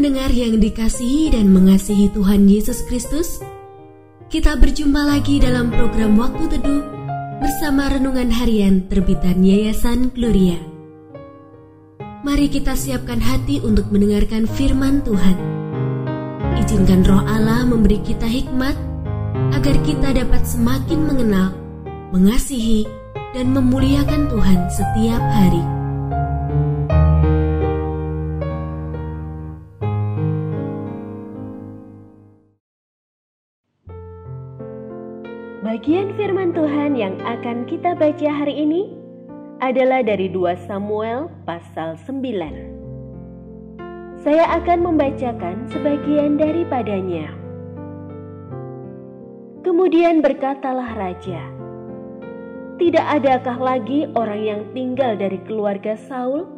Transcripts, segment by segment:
Pendengar yang dikasihi dan mengasihi Tuhan Yesus Kristus, kita berjumpa lagi dalam program Waktu Teduh bersama Renungan Harian terbitan Yayasan Gloria. Mari kita siapkan hati untuk mendengarkan firman Tuhan. Izinkan Roh Allah memberi kita hikmat agar kita dapat semakin mengenal, mengasihi, dan memuliakan Tuhan setiap hari. Bagian firman Tuhan yang akan kita baca hari ini adalah dari 2 Samuel pasal 9. Saya akan membacakan sebagian daripadanya. Kemudian berkatalah raja, "Tidak adakah lagi orang yang tinggal dari keluarga Saul?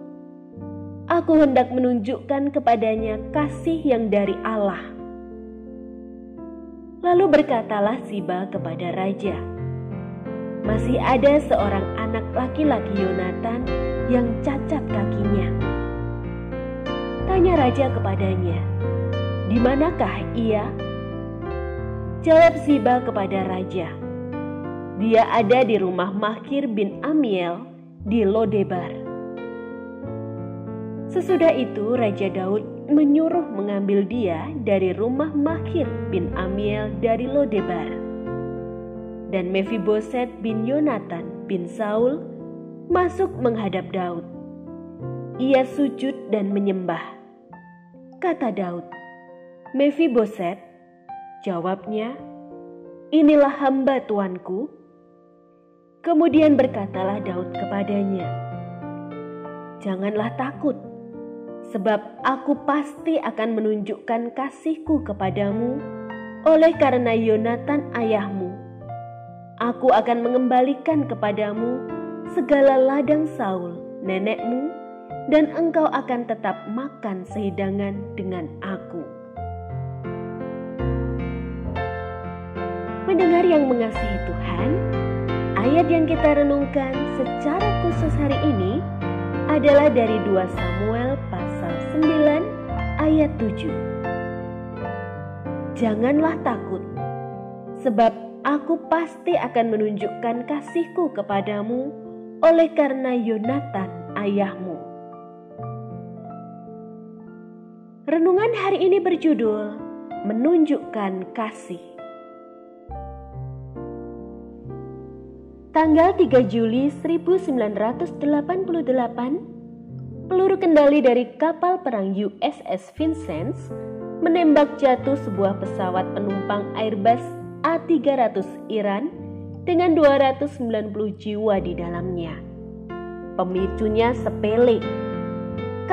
Aku hendak menunjukkan kepadanya kasih yang dari Allah." Lalu berkatalah Siba kepada raja, "Masih ada seorang anak laki-laki Yonatan yang cacat kakinya." Tanya raja kepadanya, "Di manakah ia?" Jawab Siba kepada raja, "Dia ada di rumah Makir bin Amiel di Lodebar." Sesudah itu Raja Daud menyuruh mengambil dia dari rumah Makir bin Amiel dari Lodebar. Dan Mefiboset bin Yonatan bin Saul masuk menghadap Daud. Ia sujud dan menyembah. Kata Daud, "Mefiboset?" Jawabnya, "Inilah hamba tuanku." Kemudian berkatalah Daud kepadanya, "Janganlah takut, sebab aku pasti akan menunjukkan kasihku kepadamu oleh karena Yonatan ayahmu. Aku akan mengembalikan kepadamu segala ladang Saul, nenekmu, dan engkau akan tetap makan sehidangan dengan aku." Pendengar yang mengasihi Tuhan, ayat yang kita renungkan secara khusus hari ini adalah dari 2 Samuel pasal 9 ayat 7. "Janganlah takut, sebab aku pasti akan menunjukkan kasihku kepadamu oleh karena Yonatan ayahmu." Renungan hari ini berjudul Menunjukkan Kasih. Tanggal 3 Juli 1988, peluru kendali dari kapal perang USS Vincennes menembak jatuh sebuah pesawat penumpang Airbus A300 Iran dengan 290 jiwa di dalamnya. Pemicunya sepele.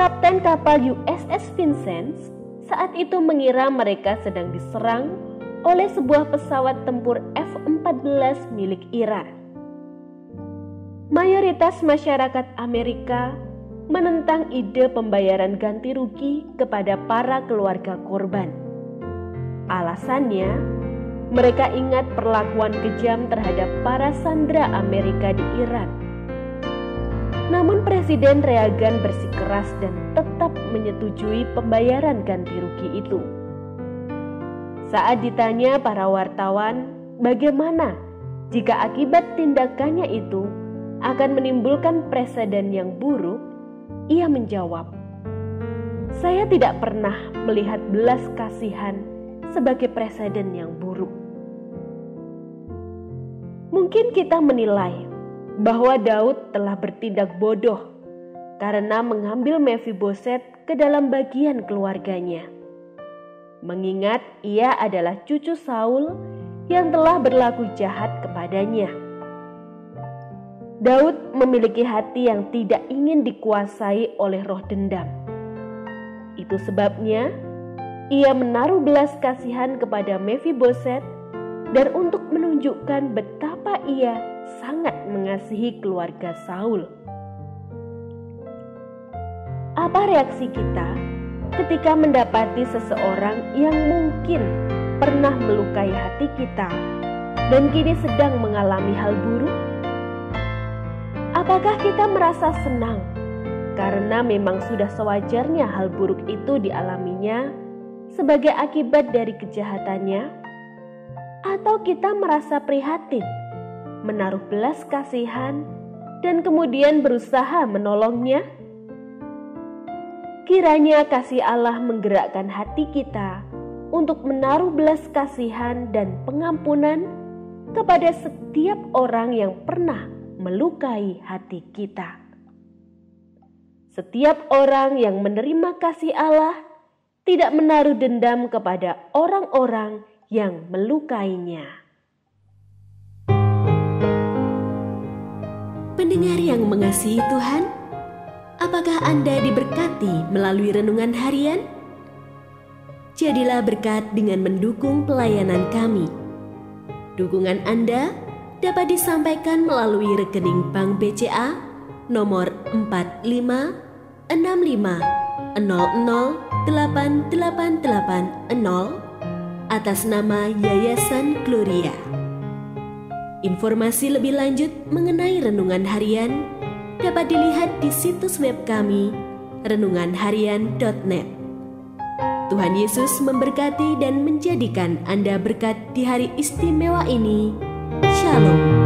Kapten kapal USS Vincennes saat itu mengira mereka sedang diserang oleh sebuah pesawat tempur F-14 milik Iran. Mayoritas masyarakat Amerika menentang ide pembayaran ganti rugi kepada para keluarga korban. Alasannya, mereka ingat perlakuan kejam terhadap para sandera Amerika di Iran. Namun Presiden Reagan bersikeras dan tetap menyetujui pembayaran ganti rugi itu. Saat ditanya para wartawan bagaimana jika akibat tindakannya itu akan menimbulkan presiden yang buruk, ia menjawab, "Saya tidak pernah melihat belas kasihan sebagai presiden yang buruk." Mungkin kita menilai bahwa Daud telah bertindak bodoh karena mengambil Mefiboset ke dalam bagian keluarganya, mengingat ia adalah cucu Saul yang telah berlaku jahat kepadanya. Daud memiliki hati yang tidak ingin dikuasai oleh roh dendam. Itu sebabnya ia menaruh belas kasihan kepada Mefiboset dan untuk menunjukkan betapa ia sangat mengasihi keluarga Saul. Apa reaksi kita ketika mendapati seseorang yang mungkin pernah melukai hati kita dan kini sedang mengalami hal buruk? Apakah kita merasa senang karena memang sudah sewajarnya hal buruk itu dialaminya sebagai akibat dari kejahatannya, atau kita merasa prihatin, menaruh belas kasihan, dan kemudian berusaha menolongnya? Kiranya kasih Allah menggerakkan hati kita untuk menaruh belas kasihan dan pengampunan kepada setiap orang yang pernah melukai hati kita. Setiap orang yang menerima kasih Allah tidak menaruh dendam kepada orang-orang yang melukainya. Pendengar yang mengasihi Tuhan, apakah Anda diberkati melalui renungan harian? Jadilah berkat dengan mendukung pelayanan kami. Dukungan Anda dapat disampaikan melalui rekening Bank BCA nomor 4565008880 atas nama Yayasan Gloria. Informasi lebih lanjut mengenai renungan harian dapat dilihat di situs web kami renunganharian.net. Tuhan Yesus memberkati dan menjadikan Anda berkat di hari istimewa ini. Shalom.